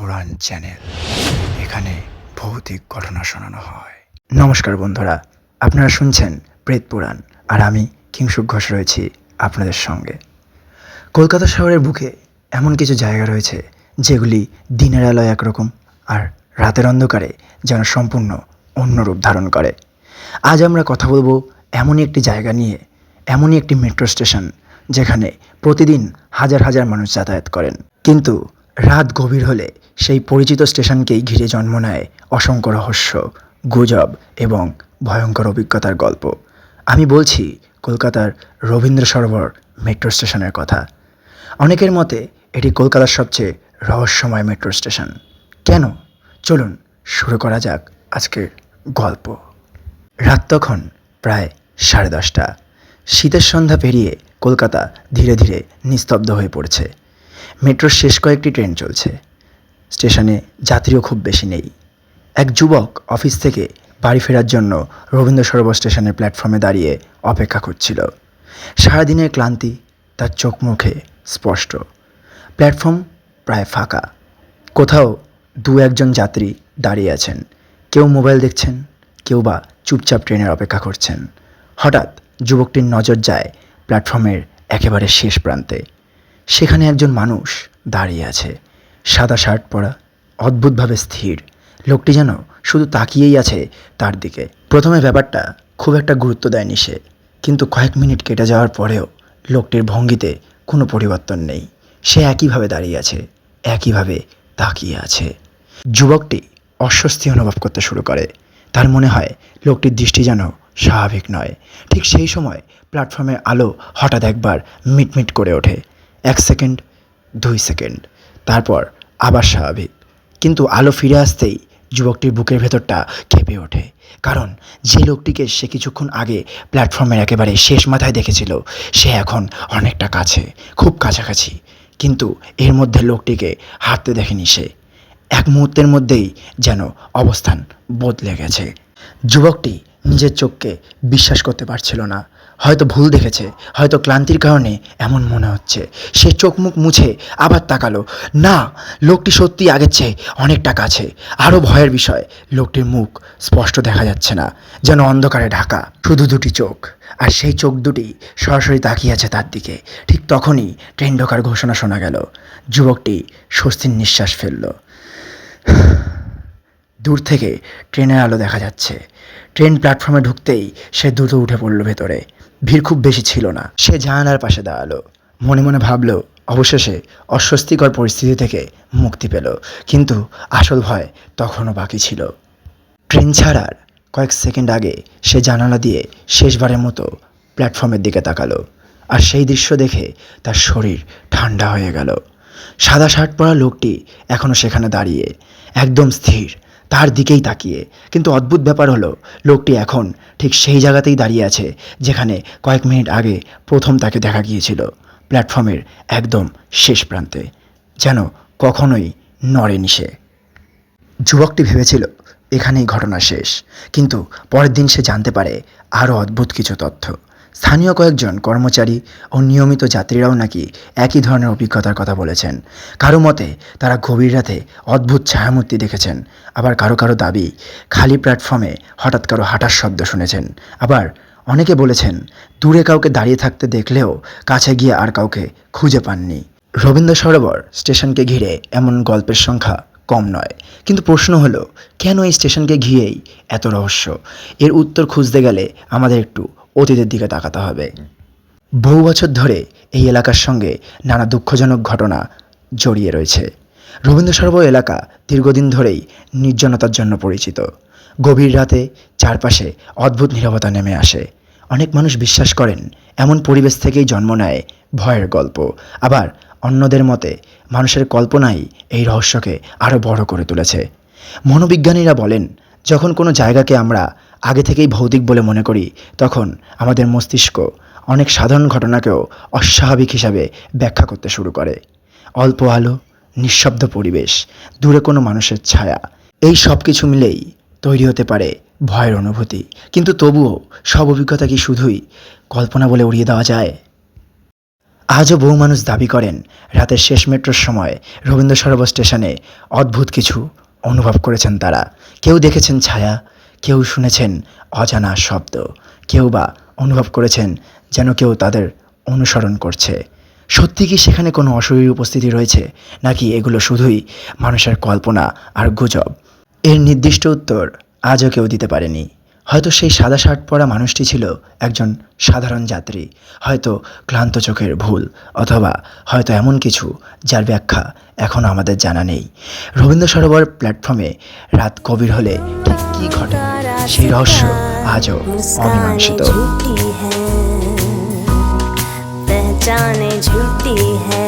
পুরাণ channel. এখানে ভৌতিক ঘটনা শোনানো হয়। নমস্কার বন্ধুরা, আপনারা শুনছেন প্রেত পুরাণ, আর আমি কিংশুক ঘোষ রয়েছি আপনাদের সঙ্গে। কলকাতা শহরের বুকে এমন কিছু জায়গা রয়েছে যেগুলি দিনের আলোয় একরকম আর রাতের অন্ধকারে যেন সম্পূর্ণ অন্য রূপ ধারণ করে। আজ আমরা কথা বলবো এমনই একটি জায়গা নিয়ে, এমনই একটি মেট্রো স্টেশন যেখানে প্রতিদিন হাজার হাজার মানুষ যাতায়াত করেন, কিন্তু রাত গভীর হলে সেই পরিচিত স্টেশনকেই ঘিরে জন্ম নেয় অসংখ্য রহস্য, গুজব এবং ভয়ঙ্কর অভিজ্ঞতার গল্প। আমি বলছি কলকাতার রবীন্দ্র সরোবর মেট্রো স্টেশনের কথা। অনেকের মতে এটি কলকাতার সবচেয়ে রহস্যময় মেট্রো স্টেশন। কেন? চলুন শুরু করা যাক আজকের গল্প। রাত তখন প্রায় 10:30। শীতের সন্ধ্যা পেরিয়ে কলকাতা ধীরে ধীরে নিস্তব্ধ হয়ে পড়ছে। মেট্রোর শেষ কয়েকটি ট্রেন চলছে। স্টেশনে যাত্রীও খুব বেশি নেই। এক যুবক অফিস থেকে বাড়ি ফেরার জন্য রবীন্দ্র সরোবর স্টেশনের প্ল্যাটফর্মে দাঁড়িয়ে অপেক্ষা করছিল। সারাদিনের ক্লান্তি তার চোখ মুখে স্পষ্ট। প্ল্যাটফর্ম প্রায় ফাঁকা। কোথাও দু একজন যাত্রী দাঁড়িয়ে আছেন, কেউ মোবাইল দেখছেন, কেউ বা চুপচাপ ট্রেনের অপেক্ষা করছেন। হঠাৎ যুবকটির নজর যায় প্ল্যাটফর্মের একেবারে শেষ প্রান্তে। সেখানে একজন মানুষ দাঁড়িয়ে আছে, সাদা শার্ট পরা, অদ্ভুতভাবে স্থির। লোকটি যেন শুধু তাকিয়েই আছে তার দিকে। প্রথমে ব্যাপারটা খুব একটা গুরুত্ব দেয়নি সে, কিন্তু কয়েক মিনিট কেটে যাওয়ার পরেও লোকটির ভঙ্গিতে কোনো পরিবর্তন নেই। সে একইভাবে দাঁড়িয়ে আছে, একইভাবে তাকিয়ে আছে। যুবকটি অস্বস্তি অনুভব করতে শুরু করে। তার মনে হয় লোকটির দৃষ্টি যেন স্বাভাবিক নয়। ঠিক সেই সময় প্ল্যাটফর্মের আলো হঠাৎ একবার মিটমিট করে ওঠে। 1 সেকেন্ড, 2 সেকেন্ড, তারপর আবার স্বাভাবিক। কিন্তু আলো ফিরে আসতেই যুবকটির বুকের ভেতরটা কেঁপে ওঠে, কারণ যে লোকটিকে সে কিছুক্ষণ আগে প্ল্যাটফর্মের একেবারে শেষ মাথায় দেখেছিল সে এখন অনেকটা কাছে, খুব কাছাকাছি। কিন্তু এর মধ্যে লোকটিকে হাঁটতে দেখেনি সে। এক মুহূর্তের মধ্যেই যেন অবস্থান বদলে গেছে। যুবকটি নিজের চোখকে বিশ্বাস করতে পারছিল না। হয়তো ভুল দেখেছে, হয়তো ক্লান্তির কারণে এমন মনে হচ্ছে। সে চোখ মুখ মুছে আবার তাকালো। না, লোকটি সত্যি আগের চেয়ে অনেকটা কাছে। আরও ভয়ের বিষয়, লোকটির মুখ স্পষ্ট দেখা যাচ্ছে না, যেন অন্ধকারে ঢাকা। শুধু দুটি চোখ, আর সেই চোখ দুটি সরাসরি তাকিয়ে আছে তার দিকে। ঠিক তখনই ট্রেন ঢোকার ঘোষণা শোনা গেল। যুবকটি স্বস্তির নিঃশ্বাস ফেলল। দূর থেকে ট্রেনের আলো দেখা যাচ্ছে। ট্রেন প্ল্যাটফর্মে ঢুকতেই সে দ্রুত উঠে পড়ল ভেতরে। ভিড় খুব বেশি ছিল না। সে জানালার পাশে দাঁড়ালো, মনে মনে ভাবলো অবশেষে অস্বস্তিকর পরিস্থিতি থেকে মুক্তি পেল। কিন্তু আসল ভয় তখনও বাকি ছিল। ট্রেন ছাড়ার কয়েক সেকেন্ড আগে সে জানালা দিয়ে শেষবারের মতো প্ল্যাটফর্মের দিকে তাকালো, আর সেই দৃশ্য দেখে তার শরীর ঠান্ডা হয়ে গেল। সাদা শার্ট পরা লোকটি এখনও সেখানে দাঁড়িয়ে, একদম স্থির, তার দিকেই তাকিয়ে। কিন্তু অদ্ভুত ব্যাপার হলো, লোকটি এখন ঠিক সেই জায়গাতেই দাঁড়িয়ে আছে যেখানে কয়েক মিনিট আগে প্রথম তাকে দেখা গিয়েছিল, প্ল্যাটফর্মের একদম শেষ প্রান্তে, যেন কখনোই নড়েনি সে। যুবকটি ভেবেছিল এখানেই ঘটনা শেষ, কিন্তু পরের দিন সে জানতে পারে আরও অদ্ভুত কিছু তথ্য। স্থানীয় কয়েকজন কর্মচারী ও নিয়মিত যাত্রীরাও নাকি একই ধরনের অভিজ্ঞতার কথা বলেছেন। কারো মতে তারা গভীর রাতে অদ্ভুত ছায়ামূর্তি দেখেছেন, আবার কারো কারো দাবি খালি প্ল্যাটফর্মে হঠাৎ কারো হাঁটার শব্দ শুনেছেন। আবার অনেকে বলেছেন দূরে কাউকে দাঁড়িয়ে থাকতে দেখলেও কাছে গিয়ে আর কাউকে খুঁজে পাননি। রবীন্দ্র সরোবর স্টেশনকে ঘিরে এমন গল্পের সংখ্যা কম নয়, কিন্তু প্রশ্ন হলো কেন এই স্টেশনকে ঘিরেই এত রহস্য? এর উত্তর খুঁজতে গেলে আমাদের একটু অতীতের দিকে তাকাতে হবে। বহু বছর ধরে এই এলাকার সঙ্গে নানা দুঃখজনক ঘটনা জড়িয়ে রয়েছে। রবীন্দ্র সরোবর এলাকা দীর্ঘদিন ধরেই নির্জনতার জন্য পরিচিত। গভীর রাতে চারপাশে অদ্ভুত নীরবতা নেমে আসে। অনেক মানুষ বিশ্বাস করেন এমন পরিবেশ থেকেই জন্ম নেয় ভয়ের গল্প। আবার অন্যদের মতে মানুষের কল্পনাই এই রহস্যকে আরও বড় করে তুলেছে। মনোবিজ্ঞানীরা বলেন যখন কোনো জায়গাকে আমরা আগে থেকেই ভৌতিক বলে মনে করি, তখন আমাদের মস্তিষ্ক অনেক সাধারণ ঘটনাকেও অস্বাভাবিক হিসাবে ব্যাখ্যা করতে শুরু করে। অল্প আলো, নিঃশব্দ পরিবেশ, দূরে কোনো মানুষের ছায়া, এই সব কিছু মিলেই তৈরি হতে পারে ভয়ের অনুভূতি। কিন্তু তবুও সব অভিজ্ঞতা কি শুধুই কল্পনা বলে উড়িয়ে দেওয়া যায়? আজও বহু মানুষ দাবি করেন রাতের শেষ মেট্রোর সময় রবীন্দ্র সরোবর স্টেশনে অদ্ভুত কিছু অনুভব করেছেন তারা। কেউ দেখেছেন ছায়া, কেউ শুনেছেন অজানা শব্দ, কেউ বা অনুভব করেছেন যেন কেউ তাদের অনুসরণ করছে। সত্যি কি সেখানে কোনো অশরীরী উপস্থিতি রয়েছে, নাকি এগুলো শুধুই মানুষের কল্পনা আর গুজব? এর নির্দিষ্ট উত্তর আজও কেউ দিতে পারেনি। হয়তো সেই সাদা শার্ট পরা মানুষটি ছিল একজন সাধারণ যাত্রী, হয়তো ক্লান্ত চোখের ভুল, অথবা হয়তো এমন কিছু যার ব্যাখ্যা এখনও আমাদের জানা নেই। রবীন্দ্র সরোবর প্ল্যাটফর্মে রাত গভীর হলে ঠিক কী ঘটে, সেই রহস্য আজও অমীমাংসিত। पहचाने झूठी है।